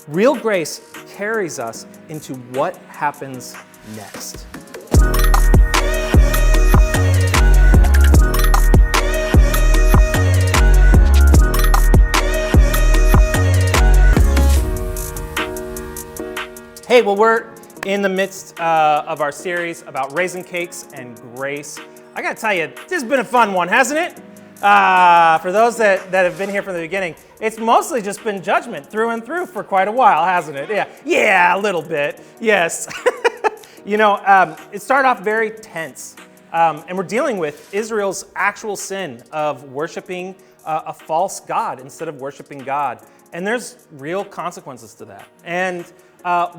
Real grace carries us into what happens next. Hey, well, we're in the midst of our series about Raisin Cakes and Grace. I gotta tell you, this has been a fun one, hasn't it? For those that have been here from the beginning, it's mostly just been judgment through and through for quite a while, hasn't it? Yeah, a little bit, yes. It started off very tense, and we're dealing with Israel's actual sin of worshiping a false god instead of worshiping God. And there's real consequences to that. And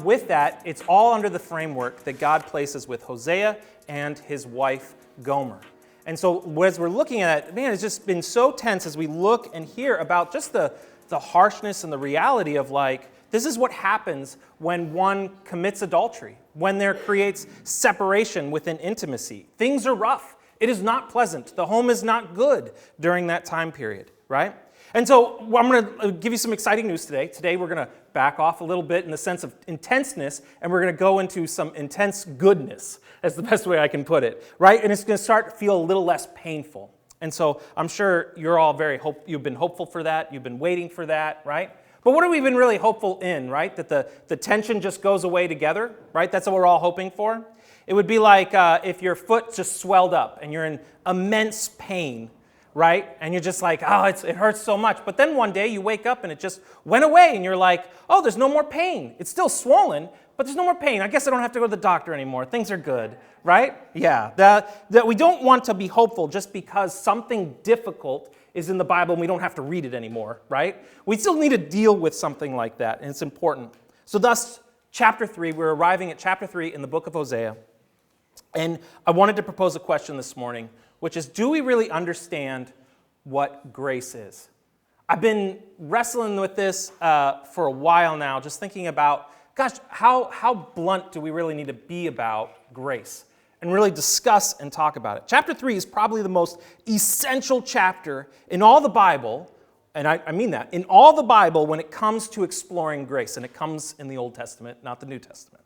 with that, it's all under the framework that God places with Hosea and his wife, Gomer. And so as we're looking at it, man, it's just been so tense as we look and hear about just the harshness and the reality of this is what happens when one commits adultery, when there creates separation within intimacy. Things are rough. It is not pleasant. The home is not good during that time period, right? And so I'm going to give you some exciting news today. Today we're going to back off a little bit in the sense of intenseness, and we're going to go into some intense goodness. That's the best way I can put it, right? And it's going to start to feel a little less painful. And so I'm sure you're all you've been hopeful for that. You've been waiting for that, right? But what have we been really hopeful in, right? That the tension just goes away together, right? That's what we're all hoping for. It would be like if your foot just swelled up and you're in immense pain, right? And you're just like, oh, it hurts so much. But then one day you wake up and it just went away and you're like, oh, there's no more pain. It's still swollen, but there's no more pain. I guess I don't have to go to the doctor anymore. Things are good, right? Yeah, that we don't want to be hopeful just because something difficult is in the Bible and we don't have to read it anymore, right? We still need to deal with something like that, and it's important. So thus, chapter 3, we're arriving at chapter 3 in the book of Hosea. And I wanted to propose a question this morning, which is, do we really understand what grace is? I've been wrestling with this for a while now, just thinking about, gosh, how blunt do we really need to be about grace? And really discuss and talk about it. Chapter 3 is probably the most essential chapter in all the Bible, and I mean that, in all the Bible when it comes to exploring grace, and it comes in the Old Testament, not the New Testament.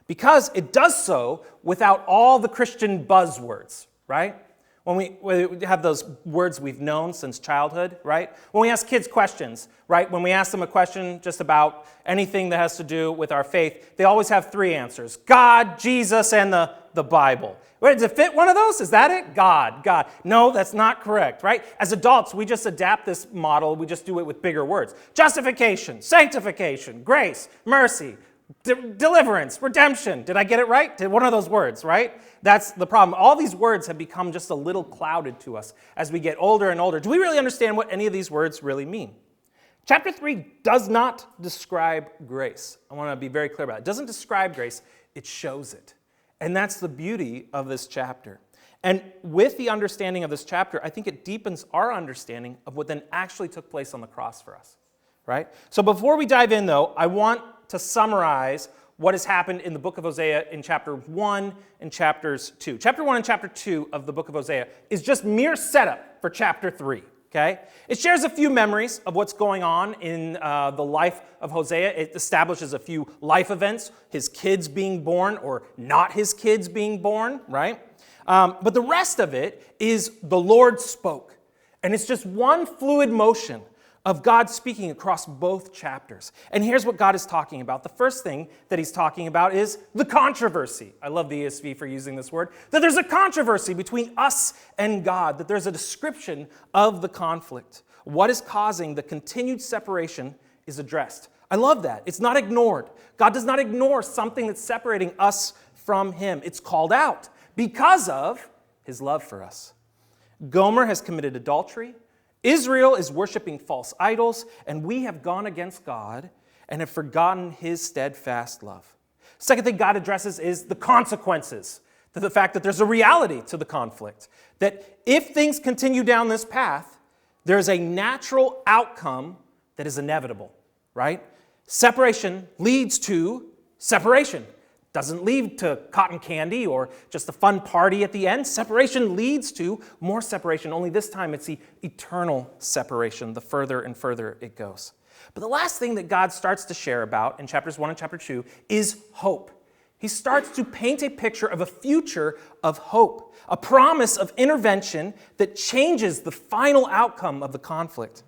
Because it does so without all the Christian buzzwords, right? When we have those words we've known since childhood, right? When we ask kids questions, right? When we ask them a question just about anything that has to do with our faith, they always have three answers: God, Jesus, and the Bible. Wait, does it fit one of those? Is that it? God. No, that's not correct, right? As adults, we just adapt this model. We just do it with bigger words. Justification, sanctification, grace, mercy, deliverance, redemption. Did I get it right? One of those words, right? That's the problem. All these words have become just a little clouded to us as we get older and older. Do we really understand what any of these words really mean? Chapter 3 does not describe grace. I want to be very clear about it. It doesn't describe grace, it shows it. And that's the beauty of this chapter. And with the understanding of this chapter, I think it deepens our understanding of what then actually took place on the cross for us, right? So before we dive in, though, I want to summarize what has happened in the book of Hosea in chapter 1 and chapters 2. Chapter 1 and chapter 2 of the book of Hosea is just mere setup for chapter 3, okay? It shares a few memories of what's going on in the life of Hosea. It establishes a few life events, his kids being born or not his kids being born, right? But the rest of it is the Lord spoke. And it's just one fluid motion of God speaking across both chapters. And here's what God is talking about. The first thing that he's talking about is the controversy. I love the ESV for using this word. That there's a controversy between us and God. That there's a description of the conflict. What is causing the continued separation is addressed. I love that. It's not ignored. God does not ignore something that's separating us from him. It's called out because of his love for us. Gomer has committed adultery. Israel is worshiping false idols, and we have gone against God and have forgotten his steadfast love. Second thing God addresses is the consequences, the fact that there's a reality to the conflict, that if things continue down this path, there's a natural outcome that is inevitable, right? Separation leads to separation. Doesn't lead to cotton candy or just a fun party at the end. Separation leads to more separation, only this time it's the eternal separation, the further and further it goes. But the last thing that God starts to share about in chapters 1 and chapter 2 is hope. He starts to paint a picture of a future of hope, a promise of intervention that changes the final outcome of the conflict.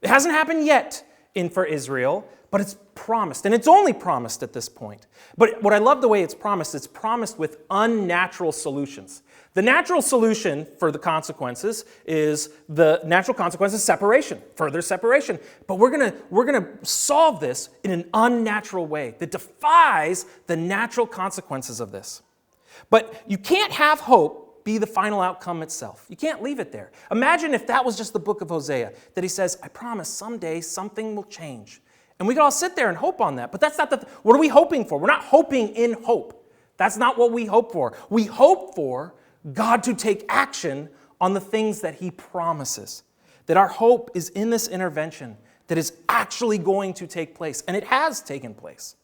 It hasn't happened yet for Israel, but it's promised, and it's only promised at this point. But what I love the way it's promised with unnatural solutions. The natural solution for the consequences is separation, further separation. But we're gonna solve this in an unnatural way that defies the natural consequences of this. But you can't have hope be the final outcome itself. You can't leave it there. Imagine if that was just the book of Hosea, that he says, I promise someday something will change. And we could all sit there and hope on that. But that's not what are we hoping for? We're not hoping in hope. That's not what we hope for. We hope for God to take action on the things that he promises. That our hope is in this intervention that is actually going to take place. And it has taken place.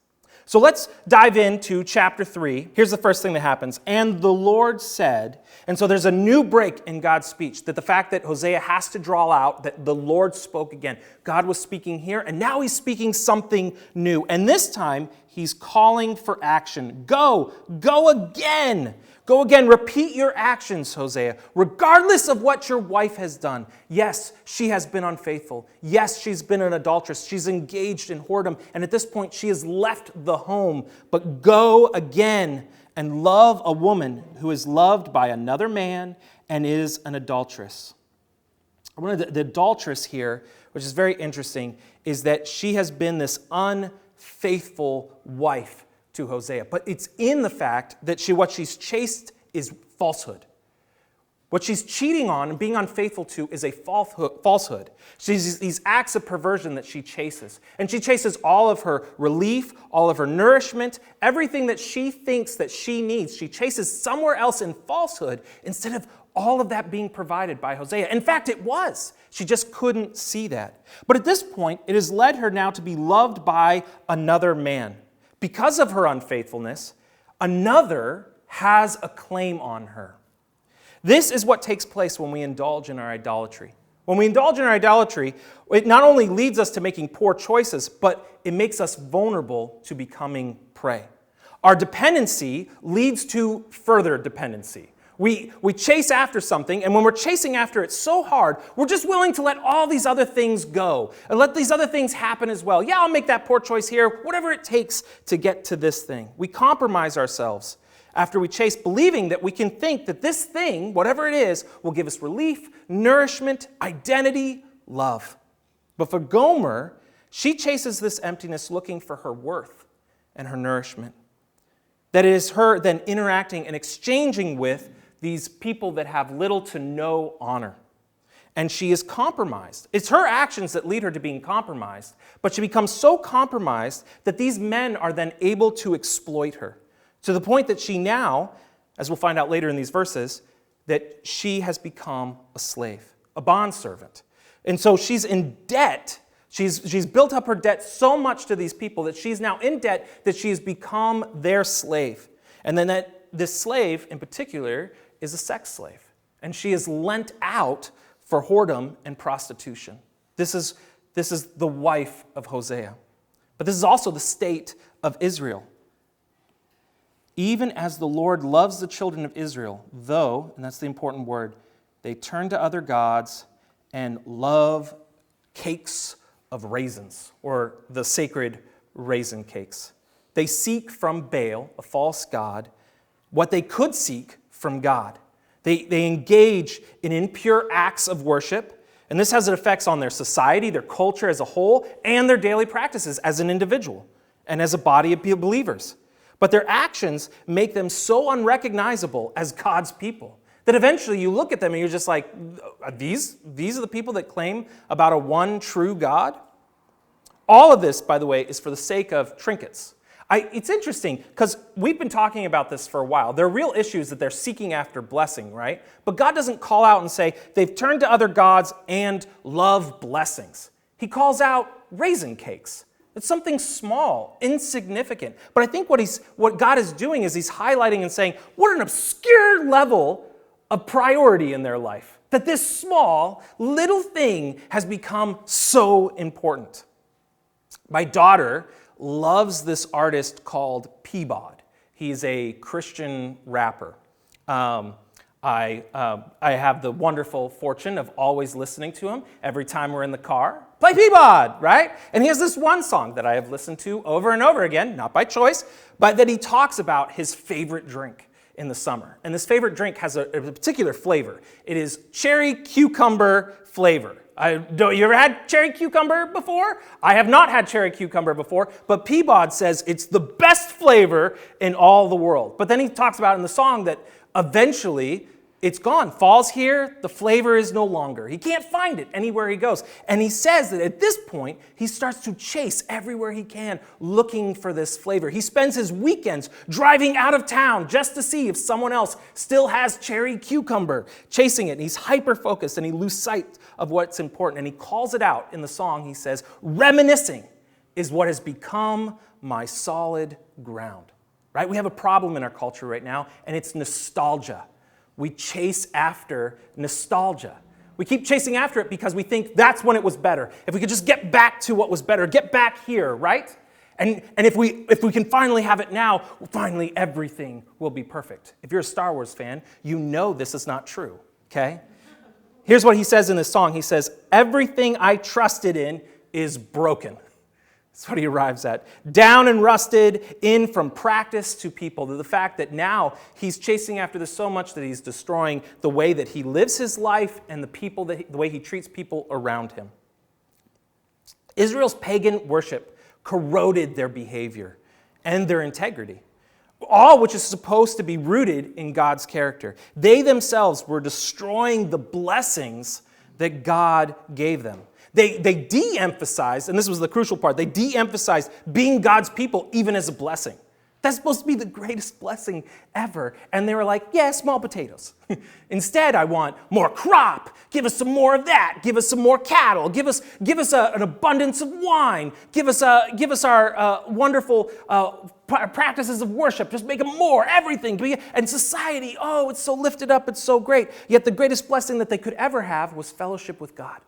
So let's dive into chapter 3. Here's the first thing that happens. And the Lord said, and so there's a new break in God's speech, that the fact that Hosea has to draw out that the Lord spoke again. God was speaking here, and now he's speaking something new. And this time, he's calling for action. Go again. Go again, repeat your actions, Hosea, regardless of what your wife has done. Yes, she has been unfaithful. Yes, she's been an adulteress. She's engaged in whoredom. And at this point, she has left the home. But go again and love a woman who is loved by another man and is an adulteress. One of the adulteress here, which is very interesting, is that she has been this unfaithful wife to Hosea. But it's in the fact that what she's chased is falsehood. What she's cheating on and being unfaithful to is a falsehood. She's these acts of perversion that she chases. And she chases all of her relief, all of her nourishment, everything that she thinks that she needs. She chases somewhere else in falsehood instead of all of that being provided by Hosea. In fact, it was. She just couldn't see that. But at this point, it has led her now to be loved by another man. Because of her unfaithfulness, another has a claim on her. This is what takes place when we indulge in our idolatry. When we indulge in our idolatry, it not only leads us to making poor choices, but it makes us vulnerable to becoming prey. Our dependency leads to further dependency. We chase after something, and when we're chasing after it so hard, we're just willing to let all these other things go and let these other things happen as well. Yeah, I'll make that poor choice here, whatever it takes to get to this thing. We compromise ourselves after we chase, believing that we can think that this thing, whatever it is, will give us relief, nourishment, identity, love. But for Gomer, she chases this emptiness looking for her worth and her nourishment. That it is her then interacting and exchanging with these people that have little to no honor. And she is compromised. It's her actions that lead her to being compromised, but she becomes so compromised that these men are then able to exploit her, to the point that she now, as we'll find out later in these verses, that she has become a slave, a bondservant. And so she's in debt. She's built up her debt so much to these people that she's now in debt that she has become their slave. And then that this slave in particular is a sex slave. And she is lent out for whoredom and prostitution. This is the wife of Hosea. But this is also the state of Israel. Even as the Lord loves the children of Israel, though, and that's the important word, they turn to other gods and love cakes of raisins, or the sacred raisin cakes. They seek from Baal, a false god, what they could seek from God. They engage in impure acts of worship, and this has effects on their society, their culture as a whole, and their daily practices as an individual and as a body of believers. But their actions make them so unrecognizable as God's people that eventually you look at them and you're just like, these are the people that claim about a one true God? All of this, by the way, is for the sake of trinkets. It's interesting because we've been talking about this for a while. There are real issues that they're seeking after blessing, right? But God doesn't call out and say they've turned to other gods and love blessings. He calls out raisin cakes. It's something small, insignificant. But I think what God is doing is he's highlighting and saying, what an obscure level of priority in their life. That this small, little thing has become so important. My daughter loves this artist called Peabod. He's a Christian rapper. I have the wonderful fortune of always listening to him every time we're in the car. Play Peabod, right? And he has this one song that I have listened to over and over again, not by choice, but that he talks about his favorite drink in the summer. And this favorite drink has a particular flavor. It is cherry cucumber flavor. You ever had cherry cucumber before? I have not had cherry cucumber before, but Peabod says it's the best flavor in all the world. But then he talks about in the song that eventually it's gone. Fall's here, the flavor is no longer. He can't find it anywhere he goes. And he says that at this point, he starts to chase everywhere he can, looking for this flavor. He spends his weekends driving out of town just to see if someone else still has cherry cucumber, chasing it. And he's hyper-focused and he loses sight of what's important. And he calls it out in the song. He says, reminiscing is what has become my solid ground. Right? We have a problem in our culture right now, and it's nostalgia. We chase after nostalgia. We keep chasing after it because we think that's when it was better. If we could just get back to what was better, get back here, right? And if we can finally have it now, finally everything will be perfect. If you're a Star Wars fan, you know this is not true, okay? Here's what he says in this song. He says, everything I trusted in is broken. That's what he arrives at. Down and rusted, in from practice to people. To the fact that now he's chasing after this so much that he's destroying the way that he lives his life and the way he treats people around him. Israel's pagan worship corroded their behavior and their integrity, all which is supposed to be rooted in God's character. They themselves were destroying the blessings that God gave them. They de-emphasized, and this was the crucial part, they de-emphasized being God's people even as a blessing. That's supposed to be the greatest blessing ever. And they were like, yeah, small potatoes. Instead, I want more crop. Give us some more of that. Give us some more cattle. Give us an abundance of wine. Give us our wonderful practices of worship. Just make them more, everything. And society, oh, it's so lifted up. It's so great. Yet the greatest blessing that they could ever have was fellowship with God.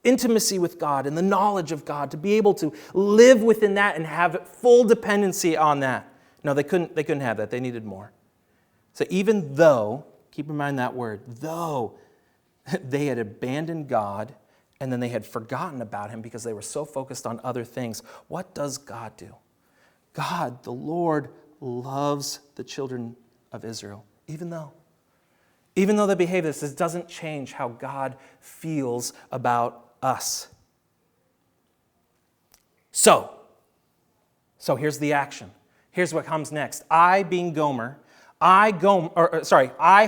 Intimacy with God and the knowledge of God, to be able to live within that and have full dependency on that. No, they couldn't have that. They needed more. So even though, keep in mind that word, though they had abandoned God and then they had forgotten about him because they were so focused on other things, what does God do? God, the Lord, loves the children of Israel, even though they behave this doesn't change how God feels about us. So here's the action. Here's what comes next. I,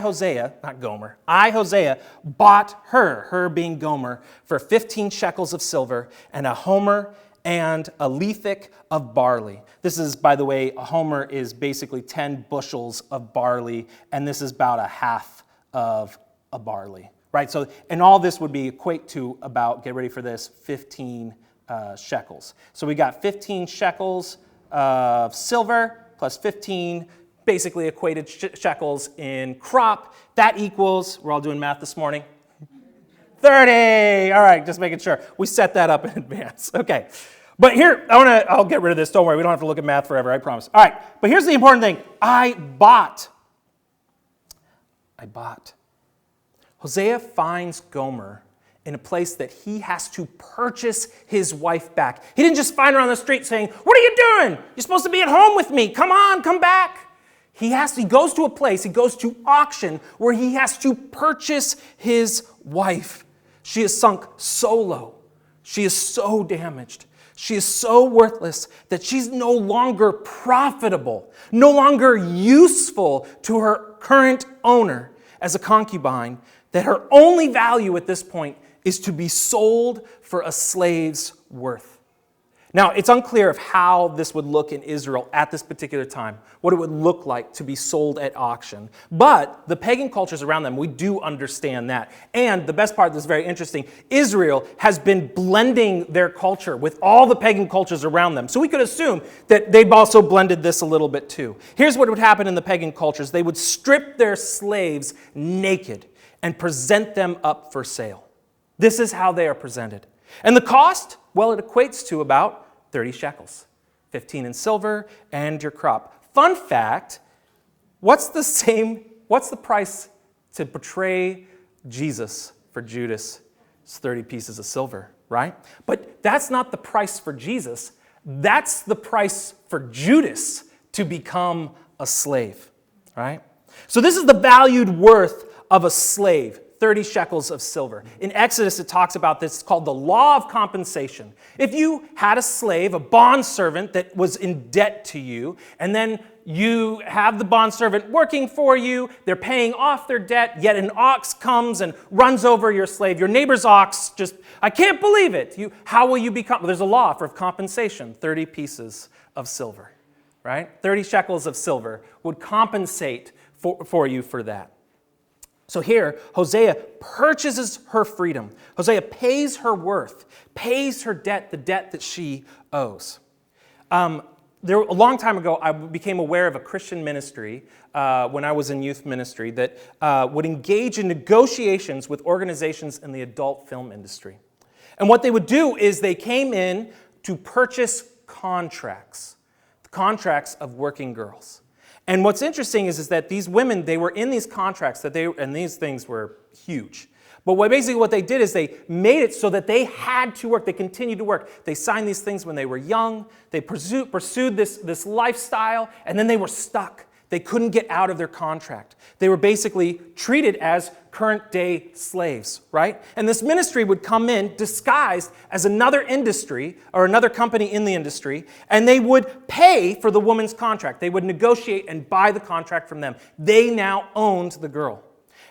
Hosea, bought her being Gomer, for 15 shekels of silver and a homer and a lethek of barley. This is, by the way, a homer is basically 10 bushels of barley, and this is about a half of a barley, right? So, and all this would be equate to about, get ready for this, 15 shekels. So we got 15 shekels of silver plus 15 basically equated shekels in crop. That equals, we're all doing math this morning, 30. All right, just making sure. We set that up in advance. Okay. But here, I'll get rid of this. Don't worry, we don't have to look at math forever, I promise. All right, but here's the important thing. I bought. Hosea finds Gomer in a place that he has to purchase his wife back. He didn't just find her on the street saying, "What are you doing? You're supposed to be at home with me. Come on, come back." He goes to a place, he goes to auction where he has to purchase his wife. She is sunk so low. She is so damaged. She is so worthless that she's no longer profitable, no longer useful to her current owner as a concubine, that her only value at this point is to be sold for a slave's worth. Now, it's unclear of how this would look in Israel at this particular time, what it would look like to be sold at auction. But the pagan cultures around them, we do understand that. And the best part that's very interesting, Israel has been blending their culture with all the pagan cultures around them. So we could assume that they've also blended this a little bit too. Here's what would happen in the pagan cultures. They would strip their slaves naked and present them up for sale. This is how they are presented. And the cost? Well, it equates to about 30 shekels, 15 in silver, and your crop. Fun fact, what's the price to betray Jesus for Judas? It's 30 pieces of silver, right? But that's not the price for Jesus. That's the price for Judas to become a slave, right? So this is the valued worth of a slave, 30 shekels of silver. In Exodus, it talks about this. It's called the law of compensation. If you had a slave, a bondservant that was in debt to you, and then you have the bondservant working for you, they're paying off their debt, yet an ox comes and runs over your slave. Your neighbor's ox I can't believe it. How will you become? Well, there's a law for compensation, 30 pieces of silver, right? 30 shekels of silver would compensate for you for that. So here, Hosea purchases her freedom. Hosea pays her worth, pays her debt, the debt that she owes. A long time ago, I became aware of a Christian ministry when I was in youth ministry that would engage in negotiations with organizations in the adult film industry. And what they would do is they came in to purchase contracts, the contracts of working girls. And what's interesting is that these women, they were in these contracts and these things were huge. But what they did is they made it so that they had to work. They continued to work. They signed these things when they were young. They pursued this lifestyle, and then they were stuck. They couldn't get out of their contract. They were basically treated as current-day slaves, right? And this ministry would come in disguised as another industry or another company in the industry, and they would pay for the woman's contract. They would negotiate and buy the contract from them. They now owned the girl.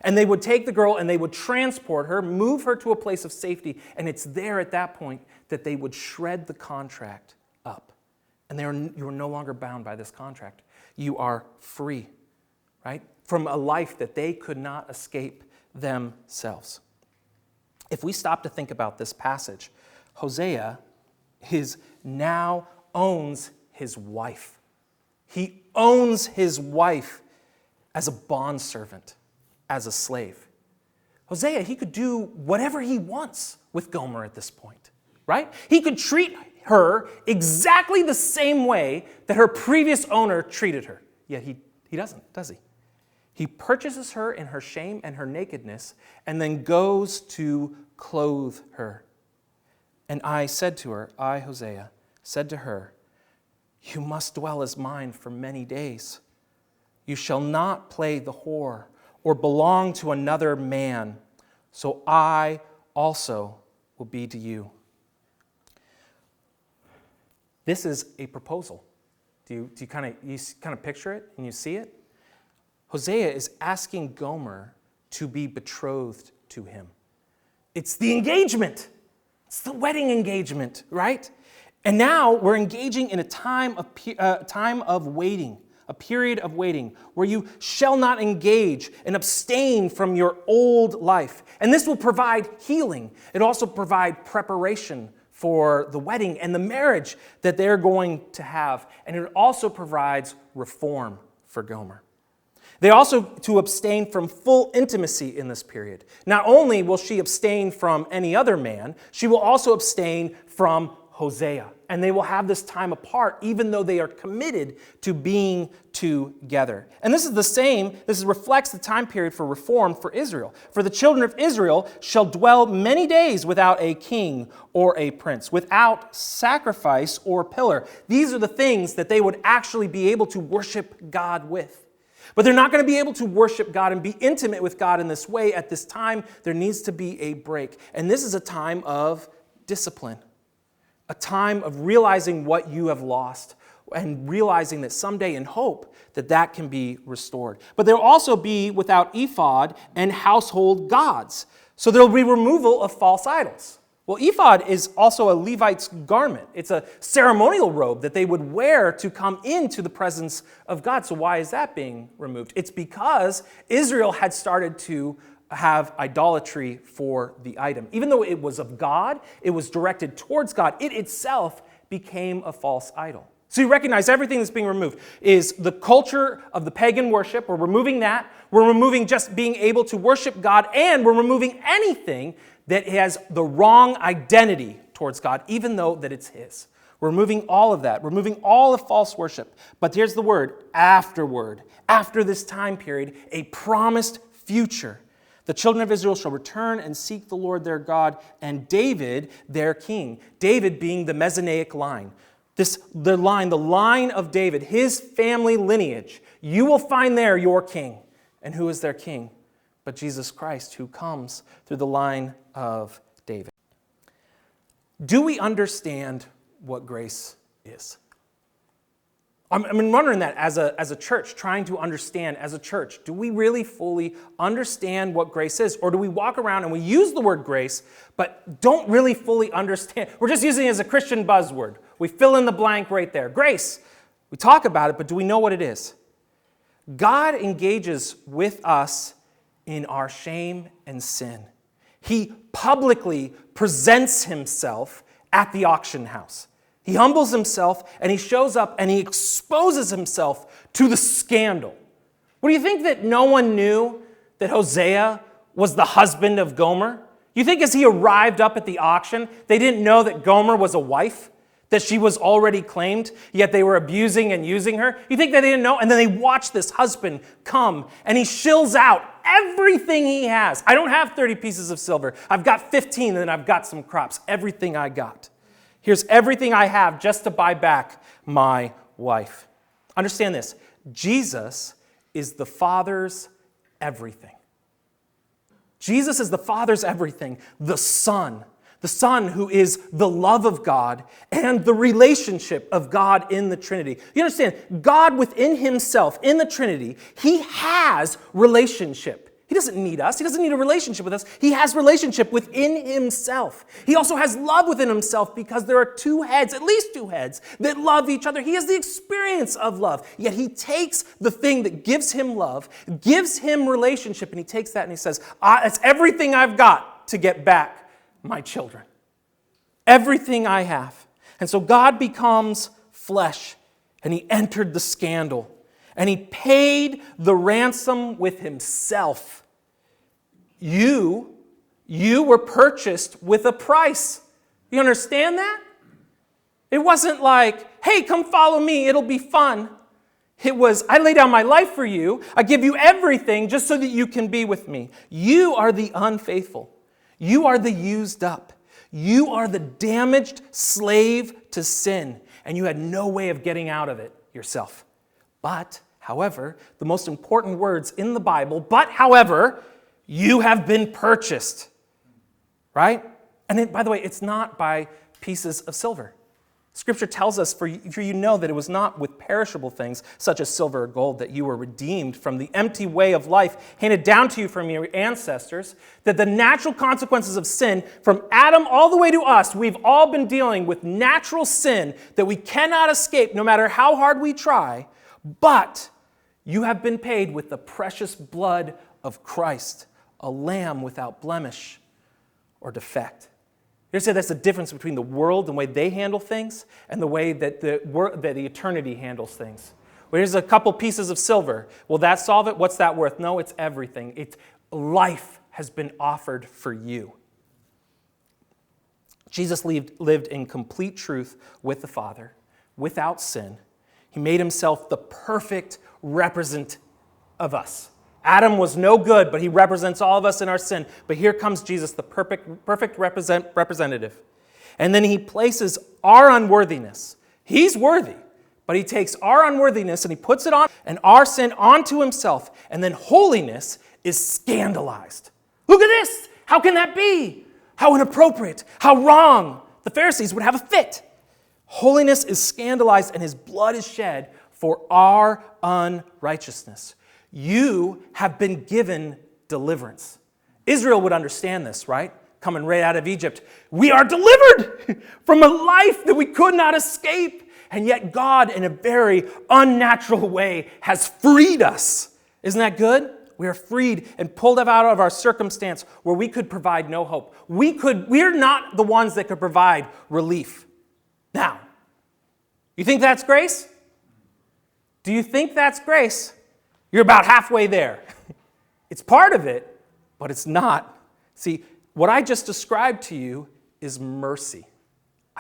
And they would take the girl and they would transport her, move her to a place of safety, and it's there at that point that they would shred the contract up. And you are no longer bound by this contract. You are free, right? From a life that they could not escape themselves. If we stop to think about this passage, Hosea now owns his wife. He owns his wife as a bondservant, as a slave. Hosea, he could do whatever he wants with Gomer at this point, right? He could treat her exactly the same way that her previous owner treated her. Yet he doesn't, does he? He purchases her in her shame and her nakedness and then goes to clothe her. And I said to her, I, Hosea, said to her, you must dwell as mine for many days. You shall not play the whore or belong to another man, so I also will be to you. This is a proposal. Do you kind of picture it and you see it? Hosea is asking Gomer to be betrothed to him. It's the engagement. It's the wedding engagement, right? And now we're engaging in a time of waiting, a period of waiting, where you shall not engage and abstain from your old life. And this will provide healing. It also provides preparation for the wedding and the marriage that they're going to have. And it also provides reform for Gomer. They also to abstain from full intimacy in this period. Not only will she abstain from any other man, she will also abstain from Hosea. And they will have this time apart, even though they are committed to being together. And this reflects the time period for reform for Israel. For the children of Israel shall dwell many days without a king or a prince, without sacrifice or pillar. These are the things that they would actually be able to worship God with. But they're not going to be able to worship God and be intimate with God in this way at this time. There needs to be a break. And this is a time of discipline, a time of realizing what you have lost and realizing that someday in hope that can be restored. But there will also be without ephod and household gods. So there will be removal of false idols. Well, ephod is also a Levite's garment. It's a ceremonial robe that they would wear to come into the presence of God. So why is that being removed? It's because Israel had started to have idolatry for the item. Even though it was of God, it was directed towards God, it itself became a false idol. So you recognize everything that's being removed is the culture of the pagan worship. We're removing that. We're removing just being able to worship God, and we're removing anything that has the wrong identity towards God, even though that it's His. We're removing all of that. We're removing all of false worship. But here's the word, afterward. After this time period, a promised future. The children of Israel shall return and seek the Lord their God and David their king. David being the Messianic line. The line of David, his family lineage. You will find there your king. And who is their king? But Jesus Christ, who comes through the line of David. Do we understand what grace is? I'm wondering that as a church, trying to understand as a church, do we really fully understand what grace is? Or do we walk around and we use the word grace, but don't really fully understand? We're just using it as a Christian buzzword. We fill in the blank right there. Grace, we talk about it, but do we know what it is? God engages with us in our shame and sin. He publicly presents himself at the auction house. He humbles himself and he shows up and he exposes himself to the scandal. What do you think that no one knew that Hosea was the husband of Gomer? You think as he arrived up at the auction, they didn't know that Gomer was a wife? That she was already claimed, yet they were abusing and using her? You think that they didn't know? And then they watch this husband come and he shills out everything he has. I don't have 30 pieces of silver. I've got 15 and then I've got some crops. Everything I got. Here's everything I have just to buy back my wife. Understand this. Jesus is the Father's everything. Jesus is the Father's everything. The Son who is the love of God and the relationship of God in the Trinity. You understand, God within himself, in the Trinity, he has relationship. He doesn't need us. He doesn't need a relationship with us. He has relationship within himself. He also has love within himself because there are two heads, at least two heads, that love each other. He has the experience of love. Yet he takes the thing that gives him love, gives him relationship, and he takes that and he says, it's everything I've got to get back my children. Everything I have. And so God becomes flesh and he entered the scandal and he paid the ransom with himself. You were purchased with a price. You understand that? It wasn't like, hey, come follow me, it'll be fun. It was, I lay down my life for you. I give you everything just so that you can be with me. You are the unfaithful. You are the used up. You are the damaged slave to sin, and you had no way of getting out of it yourself. But, however, the most important words in the Bible, but, however, you have been purchased, right? And by the way, it's not by pieces of silver. Scripture tells us, for you know that it was not with perishable things, such as silver or gold, that you were redeemed from the empty way of life handed down to you from your ancestors, that the natural consequences of sin, from Adam all the way to us, we've all been dealing with natural sin that we cannot escape no matter how hard we try, but you have been paid with the precious blood of Christ, a lamb without blemish or defect. You say that's the difference between the world and the way they handle things and the way that the eternity handles things. Well, here's a couple pieces of silver. Will that solve it? What's that worth? No, it's everything. It's life has been offered for you. Jesus lived in complete truth with the Father, without sin. He made himself the perfect representative of us. Adam was no good, but he represents all of us in our sin. But here comes Jesus, the perfect representative. And then he places our unworthiness. He's worthy, but he takes our unworthiness and he puts it on and our sin onto himself. And then holiness is scandalized. Look at this. How can that be? How inappropriate. How wrong. The Pharisees would have a fit. Holiness is scandalized and his blood is shed for our unrighteousness. You have been given deliverance. Israel would understand this, right? Coming right out of Egypt. We are delivered from a life that we could not escape. And yet God, in a very unnatural way, has freed us. Isn't that good? We are freed and pulled out of our circumstance where we could provide no hope. We're not the ones that could provide relief. Now, you think that's grace? Do you think that's grace? You're about halfway there. It's part of it, but it's not. See, what I just described to you is mercy.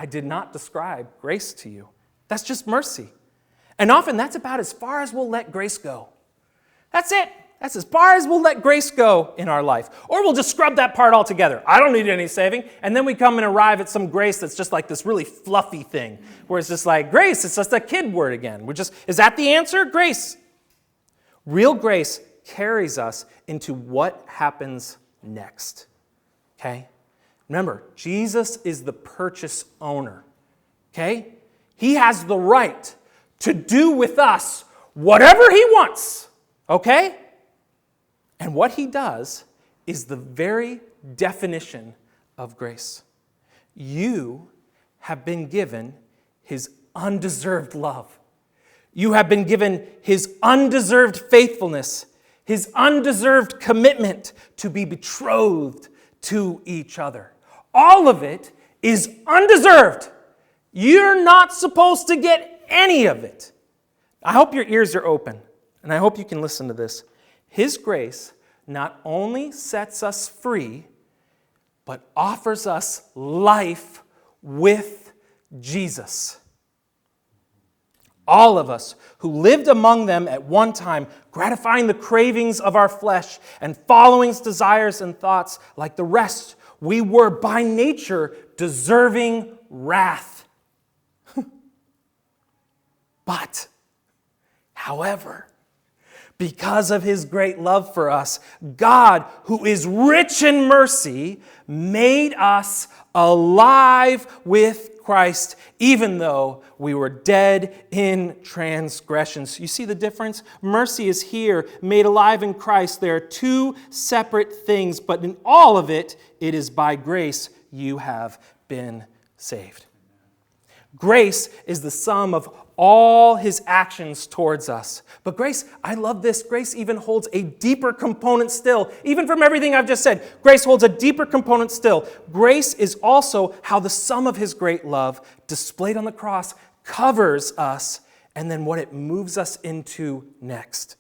I did not describe grace to you. That's just mercy. And often that's about as far as we'll let grace go. That's it. That's as far as we'll let grace go in our life. Or we'll just scrub that part altogether. I don't need any saving. And then we come and arrive at some grace that's just like this really fluffy thing, where it's just like, grace, it's just a kid word again. Is that the answer? Grace. Real grace carries us into what happens next. Okay? Remember, Jesus is the purchase owner. Okay? He has the right to do with us whatever he wants. Okay? And what he does is the very definition of grace. You have been given his undeserved love. You have been given his undeserved faithfulness, his undeserved commitment to be betrothed to each other. All of it is undeserved. You're not supposed to get any of it. I hope your ears are open, and I hope you can listen to this. His grace not only sets us free, but offers us life with Jesus. All of us who lived among them at one time, gratifying the cravings of our flesh and following its desires and thoughts like the rest, we were by nature deserving wrath. But, however, because of his great love for us, God, who is rich in mercy, made us alive with Christ, even though we were dead in transgressions. You see the difference? Mercy is here, made alive in Christ. There are two separate things, but in all of it, it is by grace you have been saved. Grace is the sum of all his actions towards us. But grace, I love this, grace even holds a deeper component still. Even from everything I've just said, grace holds a deeper component still. Grace is also how the sum of his great love, displayed on the cross, covers us, and then what it moves us into next.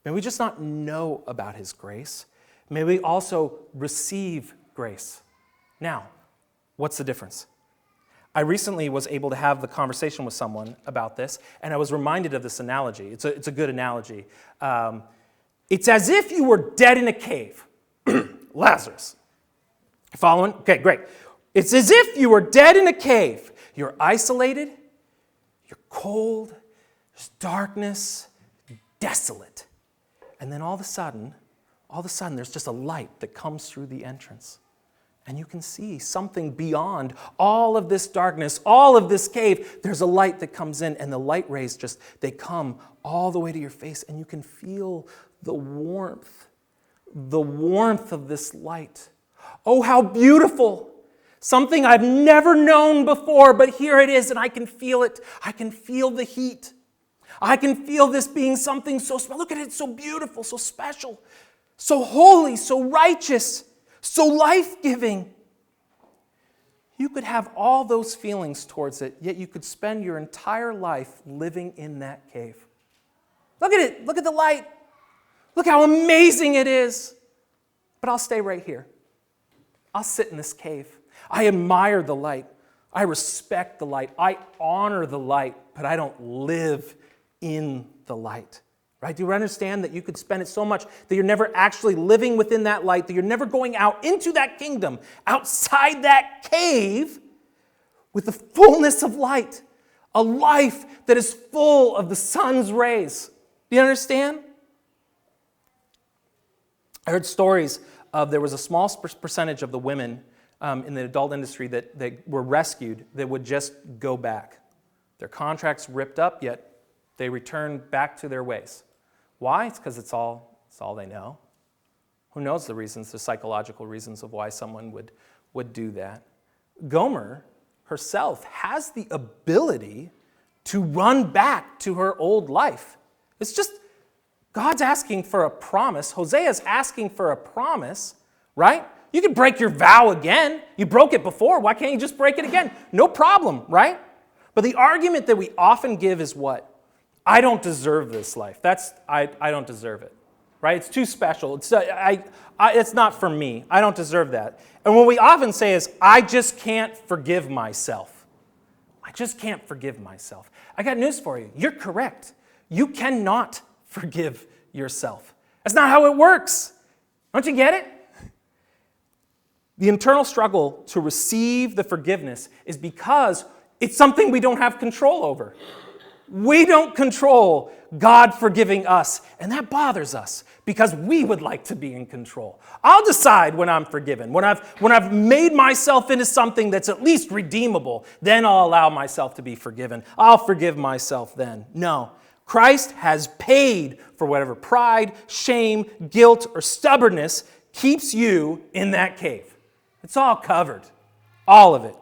May we just not know about his grace. May we also receive grace. Now, what's the difference? I recently was able to have the conversation with someone about this, and I was reminded of this analogy. It's a good analogy. It's as if you were dead in a cave. Lazarus. You following? Okay, great. It's as if you were dead in a cave. You're isolated, you're cold, there's darkness, desolate. And then all of a sudden, there's just a light that comes through the entrance. And you can see something beyond all of this darkness, all of this cave. There's a light that comes in, and the light rays they come all the way to your face, and you can feel the warmth of this light. Oh, how beautiful. Something I've never known before, but here it is, and I can feel it. I can feel the heat. I can feel this being something so special. Look at it, so beautiful, so special, so holy, so righteous, so life-giving. You could have all those feelings towards it, yet you could spend your entire life living in that cave. Look at it. Look at the light. Look how amazing it is. But I'll stay right here. I'll sit in this cave. I admire the light. I respect the light. I honor the light, but I don't live in the light. Right? Do you understand that you could spend it so much that you're never actually living within that light, that you're never going out into that kingdom, outside that cave, with the fullness of light, a life that is full of the sun's rays. Do you understand? I heard stories of there was a small percentage of the women in the adult industry that were rescued that would just go back. Their contracts ripped up, yet they returned back to their ways. Why? It's because it's all they know. Who knows the reasons, the psychological reasons of why someone would do that. Gomer herself has the ability to run back to her old life. It's just, God's asking for a promise. Hosea's asking for a promise, right? You can break your vow again. You broke it before. Why can't you just break it again? No problem, right? But the argument that we often give is what? I don't deserve this life. I don't deserve it, right? It's too special. It's not for me. I don't deserve that. And what we often say is, I just can't forgive myself. just can't forgive myself. I got news for you. You're correct. You cannot forgive yourself. That's not how it works. Don't you get it? The internal struggle to receive the forgiveness is because it's something we don't have control over. We don't control God forgiving us, and that bothers us because we would like to be in control. I'll decide when I'm forgiven. When I've made myself into something that's at least redeemable, then I'll allow myself to be forgiven. I'll forgive myself then. No. Christ has paid for whatever pride, shame, guilt, or stubbornness keeps you in that cave. It's all covered. All of it.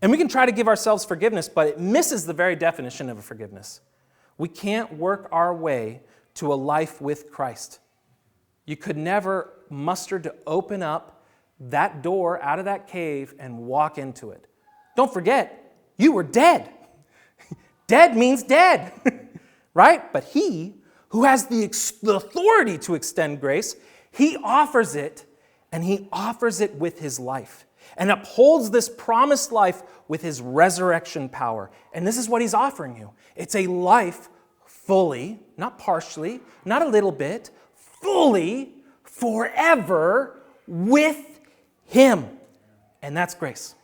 And we can try to give ourselves forgiveness, but it misses the very definition of a forgiveness. We can't work our way to a life with Christ. You could never muster to open up that door out of that cave and walk into it. Don't forget, you were dead. Dead means dead, right? But he who has the authority to extend grace, he offers it, and he offers it with his life and upholds this promised life with his resurrection power. And this is what he's offering you. It's a life fully, not partially, not a little bit, fully, forever with him. And that's grace.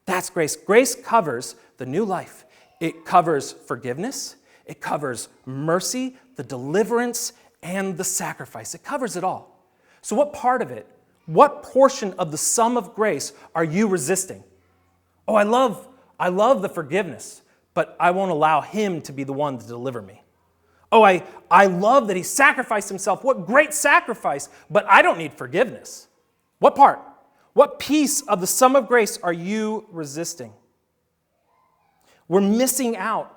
That's grace. Grace covers the new life. It covers forgiveness. It covers mercy, the deliverance, and the sacrifice. It covers it all. So what part of it, what portion of the sum of grace are you resisting? Oh, I love the forgiveness, but I won't allow him to be the one to deliver me. Oh, I love that he sacrificed himself. What great sacrifice, but I don't need forgiveness. What part? What piece of the sum of grace are you resisting? We're missing out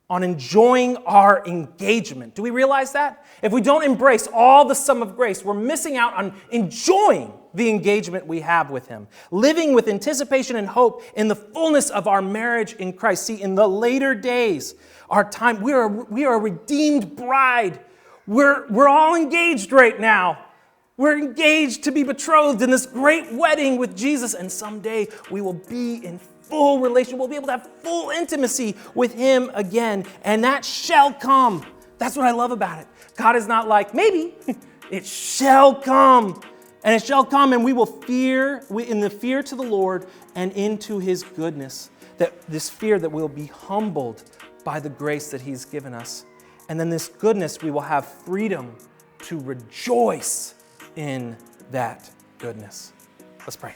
on enjoying our engagement. Do we realize that? If we don't embrace all the sum of grace, we're missing out on enjoying the engagement we have with him. Living with anticipation and hope in the fullness of our marriage in Christ. See, in the later days, our time, we are a redeemed bride. We're all engaged right now. We're engaged to be betrothed in this great wedding with Jesus, and someday we will be in full relation. We'll be able to have full intimacy with him again, and that shall come. That's what I love about it. God is not like, maybe. It shall come. And it shall come, and we will fear, in the fear to the Lord and into his goodness. This fear that we'll be humbled by the grace that he's given us. And then this goodness, we will have freedom to rejoice in that goodness. Let's pray.